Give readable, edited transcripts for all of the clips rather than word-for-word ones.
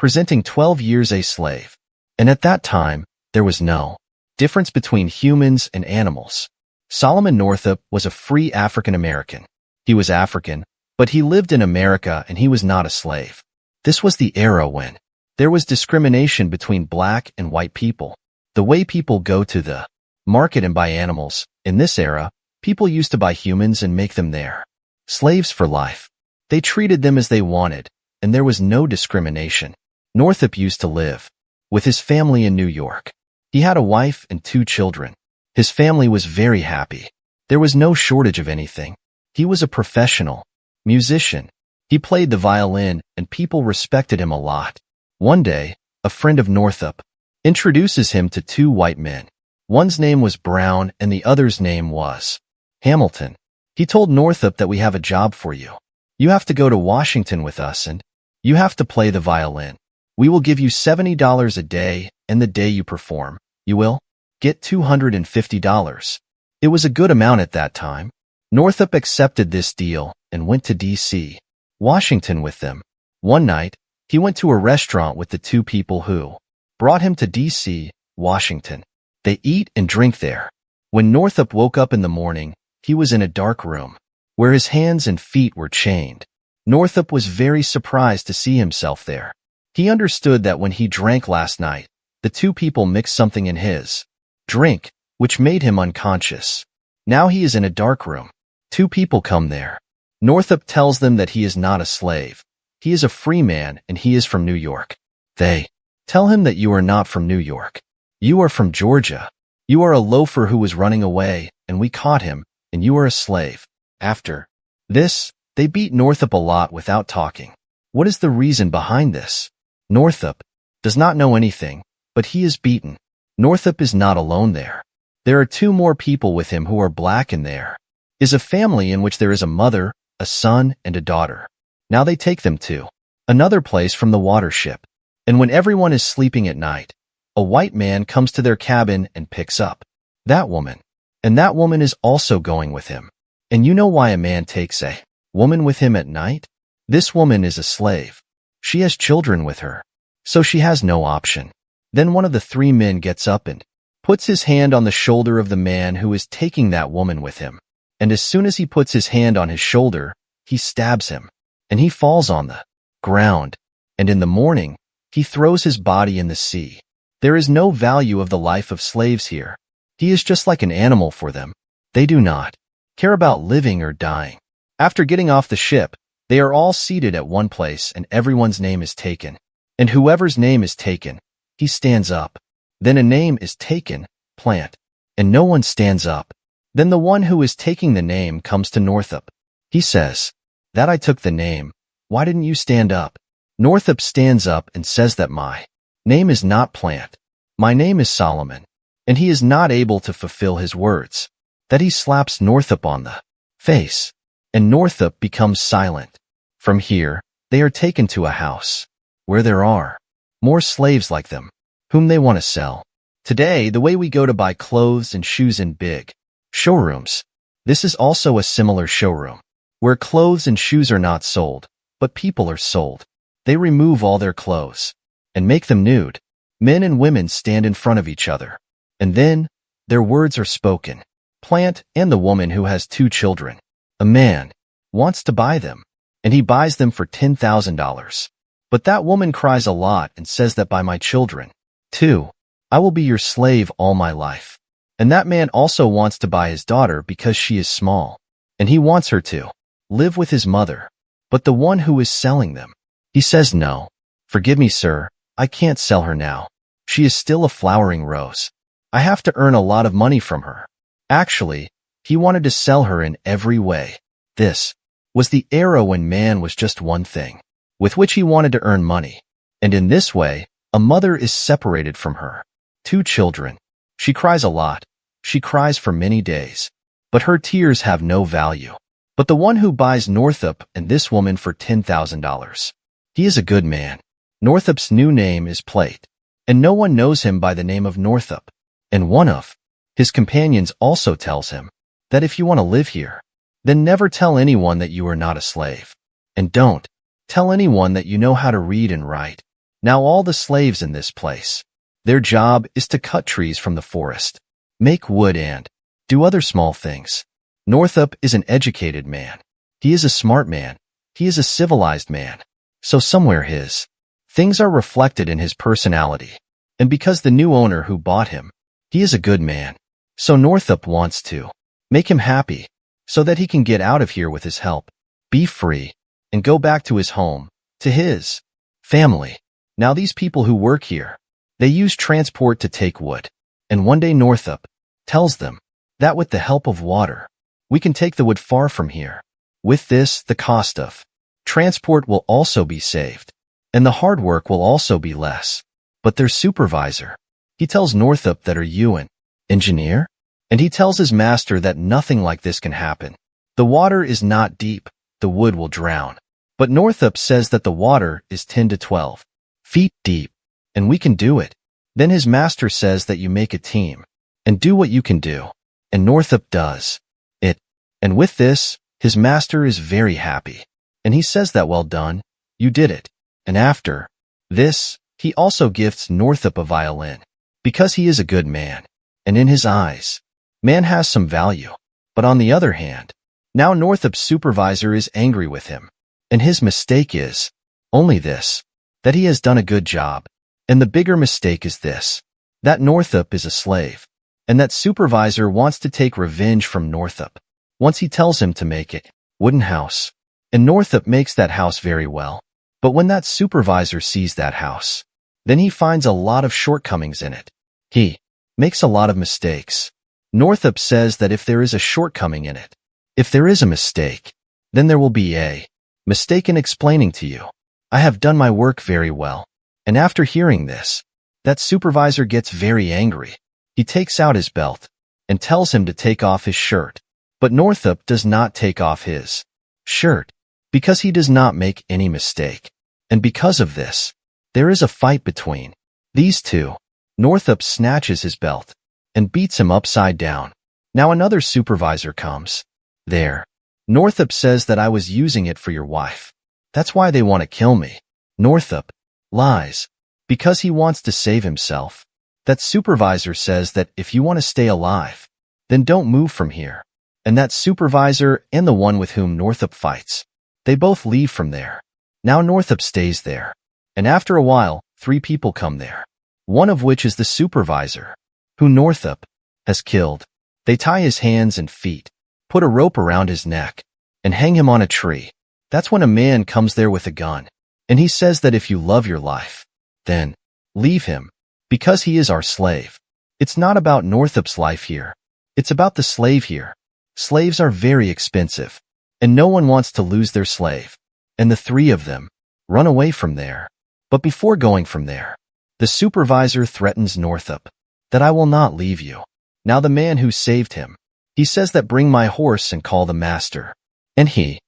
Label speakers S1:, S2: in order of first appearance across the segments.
S1: presenting 12 years a slave. And at that time, there was no difference between humans and animals. Solomon Northup was a free African American. He was African, but he lived in America and he was not a slave. This was the era when there was discrimination between black and white people. The way people go to the market and buy animals, in this era, people used to buy humans and make them their slaves for life. They treated them as they wanted, and there was no discrimination. Northup used to live with his family in New York. He had a wife and 2 children. His family was very happy. There was no shortage of anything. He was a professional musician. He played the violin, and people respected him a lot. One day, a friend of Northup introduces him to 2 white men. One's name was Brown and the other's name was Hamilton. He told Northup that we have a job for you. You have to go to Washington with us and you have to play the violin. We will give you $70 a day, and the day you perform, you will get $250. It was a good amount at that time. Northup accepted this deal and went to D.C., Washington with them. One night, he went to a restaurant with the 2 people who brought him to D.C., Washington. They eat and drink there. When Northup woke up in the morning, he was in a dark room where his hands and feet were chained. Northup was very surprised to see himself there. He understood that when he drank last night, the 2 people mixed something in his drink, which made him unconscious. Now he is in a dark room. 2 people come there. Northup tells them that he is not a slave. He is a free man and he is from New York. They tell him that you are not from New York. You are from Georgia. You are a loafer who was running away, and we caught him, and you are a slave. After this, they beat Northup a lot without talking. What is the reason behind this? Northup does not know anything, but he is beaten. Northup is not alone there. There are 2 more people with him who are black, and there is a family in which there is a mother, a son, and a daughter. Now they take them to another place from the water ship. And when everyone is sleeping at night, a white man comes to their cabin and picks up that woman. And that woman is also going with him. And you know why a man takes a woman with him at night? This woman is a slave. She has children with her, so she has no option. Then one of the 3 men gets up and puts his hand on the shoulder of the man who is taking that woman with him. And as soon as he puts his hand on his shoulder, he stabs him, and he falls on the ground. And in the morning, he throws his body in the sea. There is no value of the life of slaves here. He is just like an animal for them. They do not care about living or dying. After getting off the ship, they are all seated at one place and everyone's name is taken. And whoever's name is taken, he stands up. Then a name is taken, Platt, and no one stands up. Then the one who is taking the name comes to Northup. He says, "That I took the name. Why didn't you stand up?" Northup stands up and says that my name is not Platt. My name is Solomon. And he is not able to fulfill his words. That he slaps Northup on the face. And Northup becomes silent. From here, they are taken to a house where there are more slaves like them, whom they want to sell. Today, the way we go to buy clothes and shoes in big showrooms, this is also a similar showroom, where clothes and shoes are not sold, but people are sold. They remove all their clothes and make them nude. Men and women stand in front of each other, and then their words are spoken. Platt and the woman who has 2 children. A man wants to buy them, and he buys them for $10,000. But that woman cries a lot and says that by my children, too, I will be your slave all my life. And that man also wants to buy his daughter because she is small, and he wants her to live with his mother. But the one who is selling them, he says, "No, forgive me, sir, I can't sell her now. She is still a flowering rose. I have to earn a lot of money from her." Actually, he wanted to sell her in every way. This was the era when man was just one thing, with which he wanted to earn money. And in this way, a mother is separated from her 2 children. She cries a lot. She cries for many days. But her tears have no value. But the one who buys Northup and this woman for $10,000, he is a good man. Northup's new name is Platt, and no one knows him by the name of Northup. And one of his companions also tells him that if you want to live here, then never tell anyone that you are not a slave. And don't tell anyone that you know how to read and write. Now all the slaves in this place, their job is to cut trees from the forest, make wood and do other small things. Northup is an educated man. He is a smart man. He is a civilized man. So somewhere his things are reflected in his personality. And because the new owner who bought him, he is a good man. So Northup wants to make him happy so that he can get out of here with his help, be free, and go back to his home, to his family. Now these people who work here, they use transport to take wood. And one day Northup tells them that with the help of water, we can take the wood far from here. With this, the cost of transport will also be saved, and the hard work will also be less. But their supervisor, he tells Northup that are you an engineer? And he tells his master that nothing like this can happen. The water is not deep, the wood will drown. But Northup says that the water is 10 to 12 feet deep, and we can do it. Then his master says that you make a team, and do what you can do. And Northup does it. And with this, his master is very happy. And he says that well done, you did it. And after this, he also gifts Northup a violin, because he is a good man. And in his eyes, man has some value. But on the other hand, now Northup's supervisor is angry with him. And his mistake is only this, that he has done a good job. And the bigger mistake is this, that Northup is a slave. And that supervisor wants to take revenge from Northup. Once he tells him to make a wooden house. And Northup makes that house very well. But when that supervisor sees that house, then he finds a lot of shortcomings in it. He makes a lot of mistakes. Northup says that if there is a shortcoming in it, if there is a mistake, then there will be a mistake in explaining to you. I have done my work very well. And after hearing this, that supervisor gets very angry. He takes out his belt and tells him to take off his shirt. But Northup does not take off his shirt because he does not make any mistake. And because of this, there is a fight between these two. Northup snatches his belt and beats him upside down. Now another supervisor comes. There. Northup says that I was using it for your wife. That's why they want to kill me. Northup lies because he wants to save himself. That supervisor says that if you want to stay alive, then don't move from here. And that supervisor and the one with whom Northup fights, they both leave from there. Now Northup stays there. And after a while, 3 people come there. One of which is the supervisor, who Northup has killed. They tie his hands and feet, put a rope around his neck, and hang him on a tree. That's when a man comes there with a gun. And he says that if you love your life, then leave him, because he is our slave. It's not about Northup's life here. It's about the slave here. Slaves are very expensive, and no one wants to lose their slave. And the 3 of them run away from there. But before going from there, the supervisor threatens Northup that I will not leave you. Now the man who saved him, he says that bring my horse and call the master. And he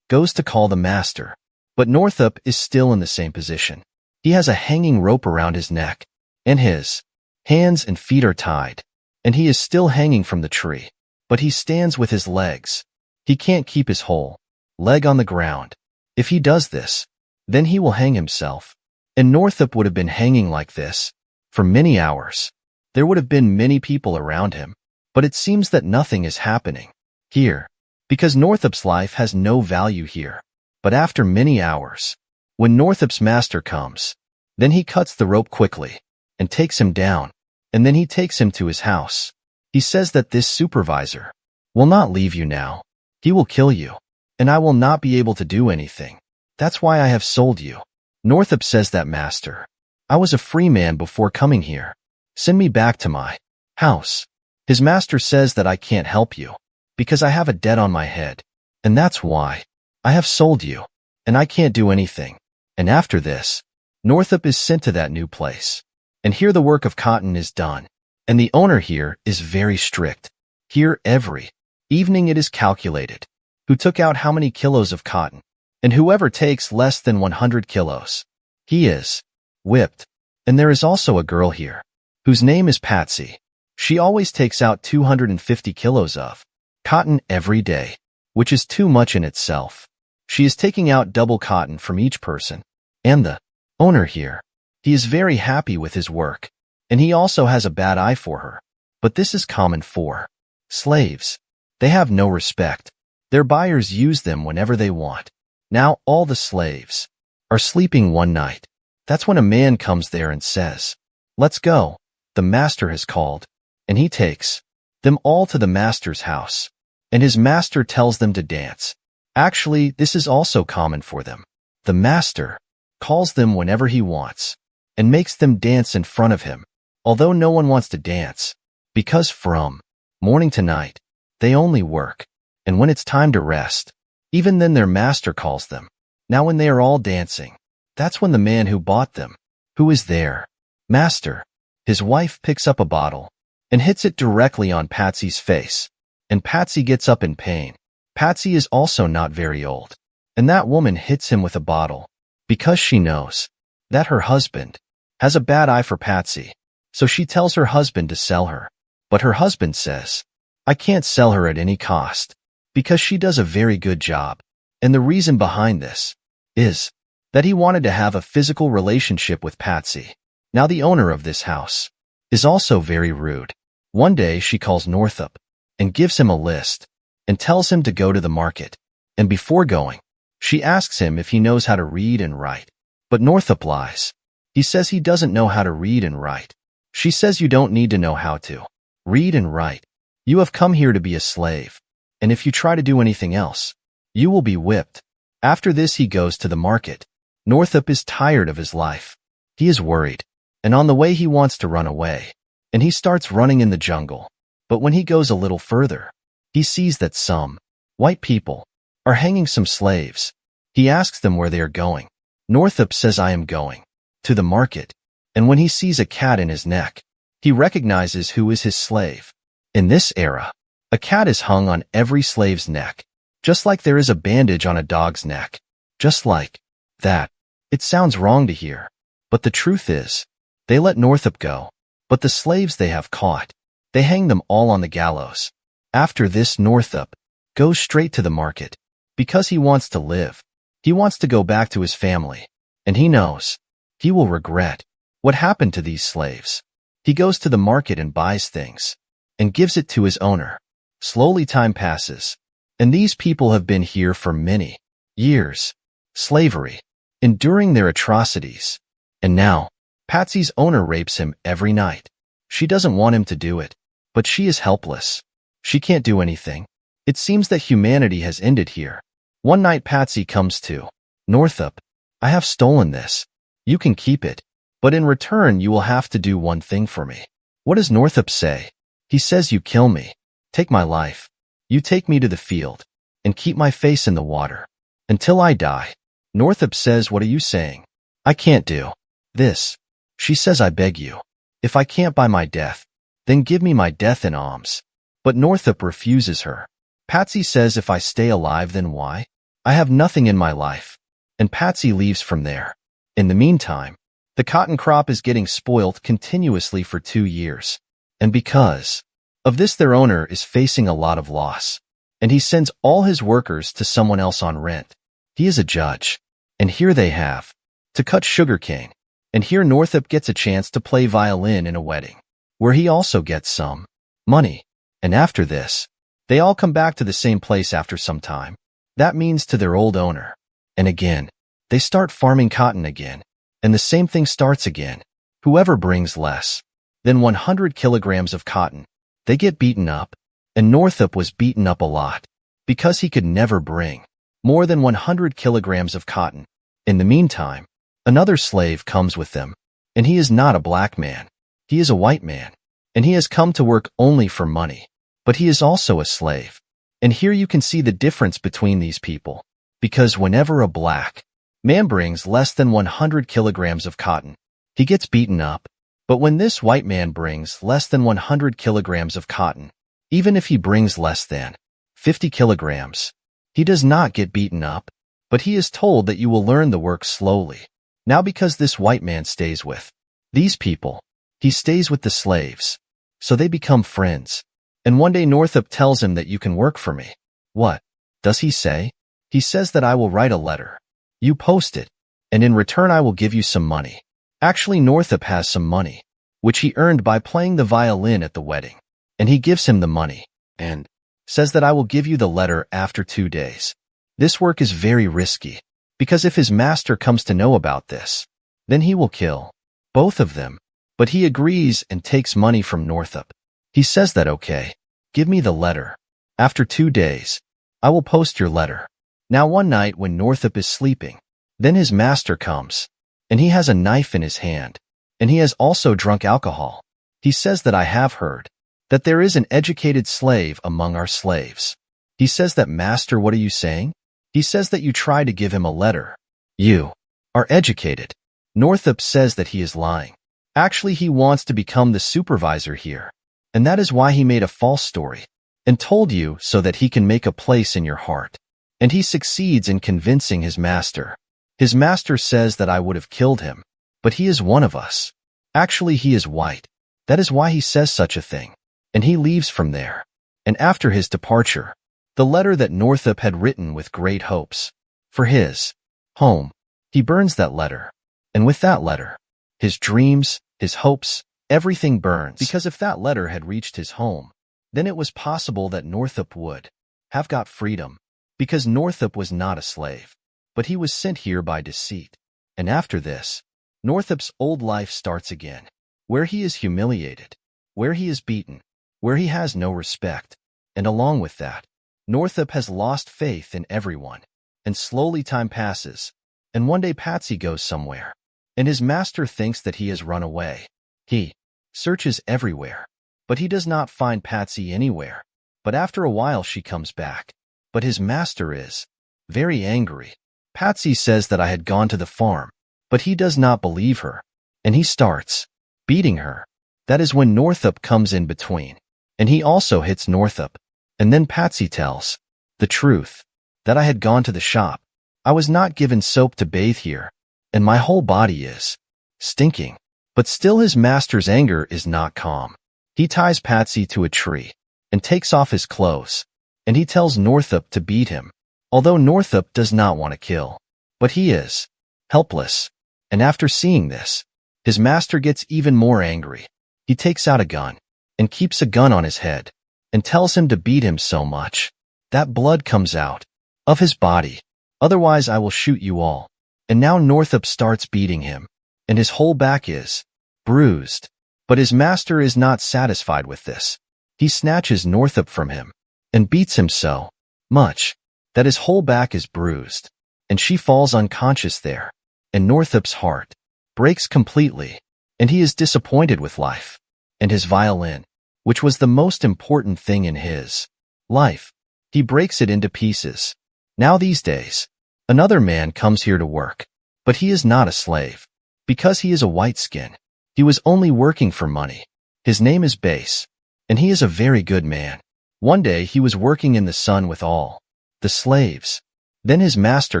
S1: goes to call the master. But Northup is still in the same position. He has a hanging rope around his neck, and his hands and feet are tied. And he is still hanging from the tree. But he stands with his legs. He can't keep his whole leg on the ground. If he does this, then he will hang himself. And Northup would have been hanging like this for many hours. There would have been many people around him. But it seems that nothing is happening here, because Northup's life has no value here. But after many hours, when Northup's master comes, then he cuts the rope quickly and takes him down. And then he takes him to his house. He says that this supervisor will not leave you now. He will kill you, and I will not be able to do anything. That's why I have sold you. Northup says that, Master, I was a free man before coming here. Send me back to my house. His master says that I can't help you, because I have a debt on my head, and that's why I have sold you, and I can't do anything. And after this, Northup is sent to that new place. And here the work of cotton is done. And the owner here is very strict. Here every evening it is calculated who took out how many kilos of cotton. And whoever takes less than 100 kilos, he is whipped. And there is also a girl here whose name is Patsey. She always takes out 250 kilos of cotton every day, which is too much in itself. She is taking out double cotton from each person. And the owner here, he is very happy with his work, and he also has a bad eye for her. But this is common for slaves. They have no respect. Their buyers use them whenever they want. Now all the slaves are sleeping one night. That's when a man comes there and says, "Let's go. The master has called." And he takes them all to the master's house. And his master tells them to dance. Actually, this is also common for them. The master calls them whenever he wants and makes them dance in front of him, although no one wants to dance, because from morning to night, they only work. And when it's time to rest, even then their master calls them. Now when they are all dancing, that's when the man who bought them, who is their master, his wife picks up a bottle and hits it directly on Patsey's face, and Patsey gets up in pain. Patsey is also not very old, and that woman hits him with a bottle because she knows that her husband has a bad eye for Patsey, so she tells her husband to sell her. But her husband says, "I can't sell her at any cost because she does a very good job." And the reason behind this is that he wanted to have a physical relationship with Patsey. Now the owner of this house is also very rude. One day she calls Northup and gives him a list and tells him to go to the market. And before going, she asks him if he knows how to read and write. But Northup lies. He says he doesn't know how to read and write. She says, "You don't need to know how to read and write. You have come here to be a slave. And if you try to do anything else, you will be whipped." After this, he goes to the market. Northup is tired of his life. He is worried. And on the way, he wants to run away. And he starts running in the jungle. But when he goes a little further, he sees that some white people are hanging some slaves. He asks them where they are going. Northup says, "I am going to the market." And when he sees a cat in his neck, he recognizes who is his slave. In this era, a cat is hung on every slave's neck, just like there is a bandage on a dog's neck. Just like that. It sounds wrong to hear, but the truth is, they let Northup go. But the slaves they have caught, they hang them all on the gallows. After this, Northup goes straight to the market because he wants to live. He wants to go back to his family, and he knows he will regret what happened to these slaves. He goes to the market and buys things and gives it to his owner. Slowly time passes, and these people have been here for many years. Slavery, enduring their atrocities. And now, Patsey's owner rapes him every night. She doesn't want him to do it, but she is helpless. She can't do anything. It seems that humanity has ended here. One night Patsey comes to Northup. "I have stolen this. You can keep it, but in return you will have to do one thing for me." What does Northup say? He says, "You kill me. Take my life. You take me to the field and keep my face in the water until I die." Northup says, "What are you saying? I can't do this." She says, "I beg you. If I can't buy my death, then give me my death in alms." But Northup refuses her. Patsey says, "If I stay alive, then why? I have nothing in my life." And Patsey leaves from there. In the meantime, the cotton crop is getting spoiled continuously for 2 years. And because of this, their owner is facing a lot of loss. And he sends all his workers to someone else on rent. He is a judge. And here they have to cut sugarcane. And here Northup gets a chance to play violin in a wedding, where he also gets some money. And after this, they all come back to the same place after some time. That means to their old owner. And again, they start farming cotton again. And the same thing starts again. Whoever brings less than 100 kilograms of cotton, they get beaten up. And Northup was beaten up a lot because he could never bring more than 100 kilograms of cotton. In the meantime, another slave comes with them. And he is not a black man. He is a white man. And he has come to work only for money. But he is also a slave. And here you can see the difference between these people. Because whenever a black man brings less than 100 kilograms of cotton, he gets beaten up. But when this white man brings less than 100 kilograms of cotton, even if he brings less than 50 kilograms, he does not get beaten up. But he is told that you will learn the work slowly. Now because this white man stays with these people, he stays with the slaves. So they become friends. And one day Northup tells him that you can work for me. What does he say? He says that I will write a letter. You post it, and in return I will give you some money. Actually, Northup has some money, which he earned by playing the violin at the wedding, and he gives him the money, and says that I will give you the letter after 2 days. This work is very risky, because if his master comes to know about this, then he will kill both of them. But he agrees and takes money from Northup. He says that okay, give me the letter. After 2 days, I will post your letter. Now one night when Northup is sleeping, then his master comes, and he has a knife in his hand, and he has also drunk alcohol. He says that I have heard that there is an educated slave among our slaves. He says that, Master, what are you saying? He says that you try to give him a letter. You are educated. Northup says that he is lying. Actually, he wants to become the supervisor here, and that is why he made a false story and told you so that he can make a place in your heart. And he succeeds in convincing his master. His master says that I would have killed him, but he is one of us. Actually, he is white. That is why he says such a thing. And he leaves from there. And after his departure, the letter that Northup had written with great hopes for his home, he burns that letter. And with that letter, his dreams, his hopes, everything burns. Because if that letter had reached his home, then it was possible that Northup would have got freedom, because Northup was not a slave, but he was sent here by deceit. And after this, Northup's old life starts again, where he is humiliated, where he is beaten, where he has no respect. And along with that, Northup has lost faith in everyone. And slowly time passes, and one day Patsey goes somewhere, and his master thinks that he has run away. He searches everywhere, but he does not find Patsey anywhere. But after a while she comes back. But his master is very angry. Patsey says that I had gone to the farm, but he does not believe her, and he starts beating her. That is when Northup comes in between, and he also hits Northup. And then Patsey tells the truth, that I had gone to the shop. I was not given soap to bathe here, and my whole body is stinking. But still his master's anger is not calm. He ties Patsey to a tree and takes off his clothes, and he tells Northup to beat him, although Northup does not want to kill. But he is helpless. And after seeing this, his master gets even more angry. He takes out a gun and keeps a gun on his head and tells him to beat him so much that blood comes out of his body. Otherwise I will shoot you all. And now Northup starts beating him, and his whole back is bruised. But his master is not satisfied with this. He snatches Northup from him and beats him so much that his whole back is bruised, and she falls unconscious there. And Northup's heart breaks completely, and he is disappointed with life and his violin, which was the most important thing in his life. He breaks it into pieces. Now these days, another man comes here to work, but he is not a slave, because he is a white skin. He was only working for money. His name is Base, and he is a very good man. One day he was working in the sun with all the slaves. Then his master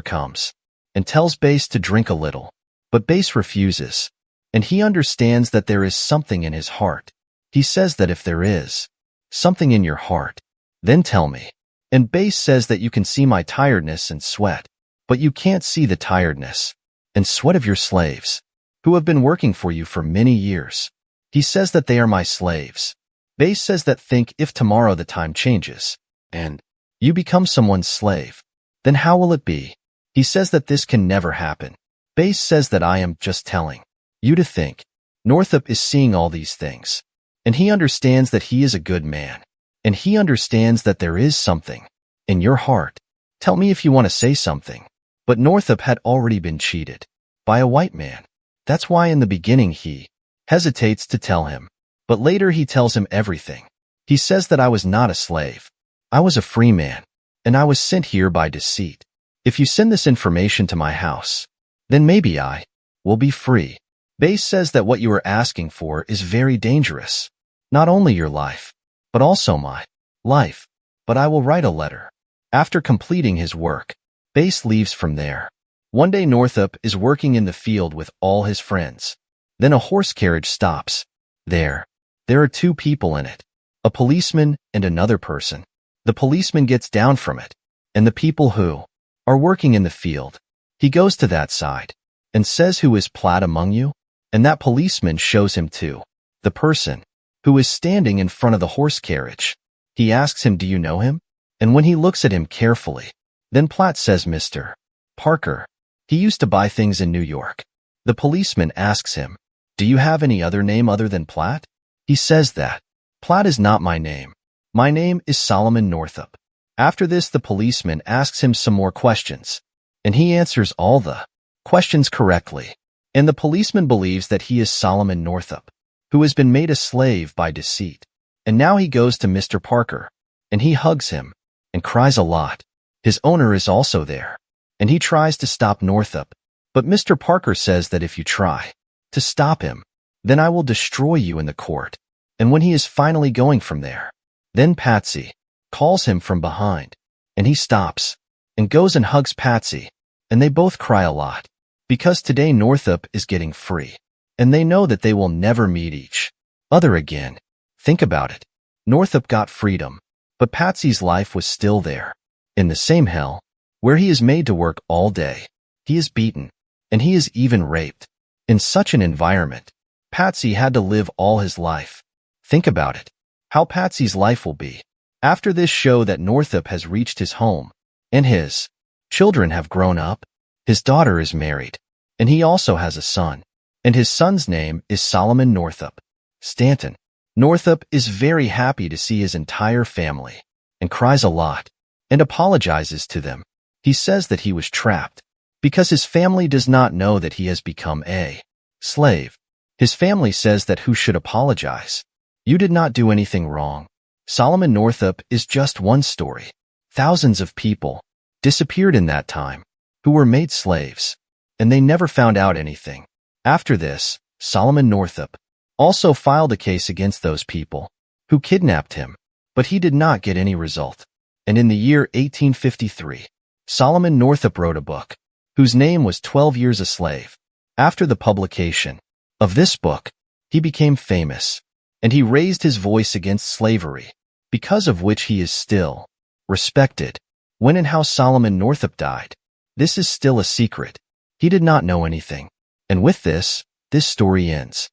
S1: comes and tells Base to drink a little, but Base refuses, and he understands that there is something in his heart. He says that if there is something in your heart, then tell me. And Base says that you can see my tiredness and sweat, but you can't see the tiredness and sweat of your slaves, who have been working for you for many years. He says that they are my slaves. Base says that think if tomorrow the time changes, and you become someone's slave, then how will it be? He says that this can never happen. Base says that I am just telling you to think. Northup is seeing all these things, and he understands that he is a good man, and he understands that there is something in your heart. Tell me if you want to say something. But Northup had already been cheated by a white man. That's why in the beginning he hesitates to tell him, but later he tells him everything. He says that I was not a slave. I was a free man, and I was sent here by deceit. If you send this information to my house, then maybe I will be free. Base says that what you are asking for is very dangerous. Not only your life, but also my life. But I will write a letter. After completing his work, Base leaves from there. One day Northup is working in the field with all his friends. Then a horse carriage stops. There are 2 people in it, a policeman and another person. The policeman gets down from it, and the people who are working in the field. He goes to that side and says, "Who is Platt among you?" And that policeman shows him to the person who is standing in front of the horse carriage. He asks him, "Do you know him?" And when he looks at him carefully, then Platt says, "Mr. Parker. He used to buy things in New York." The policeman asks him, "Do you have any other name other than Platt?" He says that, "Platt is not my name. My name is Solomon Northup." After this, the policeman asks him some more questions, and he answers all the questions correctly. And the policeman believes that he is Solomon Northup, who has been made a slave by deceit. And now he goes to Mr. Parker, and he hugs him and cries a lot. His owner is also there, and he tries to stop Northup, but Mr. Parker says that if you try to stop him, then I will destroy you in the court. And when he is finally going from there, then Patsey calls him from behind, and he stops and goes and hugs Patsey, and they both cry a lot, because today Northup is getting free, and they know that they will never meet each other again. Think about it. Northup got freedom, but Patsey's life was still there, in the same hell, where he is made to work all day. He is beaten, and he is even raped. In such an environment, Patsey had to live all his life. Think about it, how Patsey's life will be. After this show that Northup has reached his home, and his children have grown up. His daughter is married, and he also has a son, and his son's name is Solomon Northup Stanton. Northup is very happy to see his entire family, and cries a lot, and apologizes to them. He says that he was trapped, because his family does not know that he has become a slave. His family says that who should apologize? You did not do anything wrong. Solomon Northup is just one story. Thousands of people disappeared in that time, who were made slaves, and they never found out anything. After this, Solomon Northup also filed a case against those people who kidnapped him, but he did not get any result. And in the year 1853, Solomon Northup wrote a book, whose name was 12 Years a Slave. After the publication of this book, he became famous, and he raised his voice against slavery, because of which he is still respected. When and how Solomon Northup died, this is still a secret. He did not know anything. And with this, this story ends.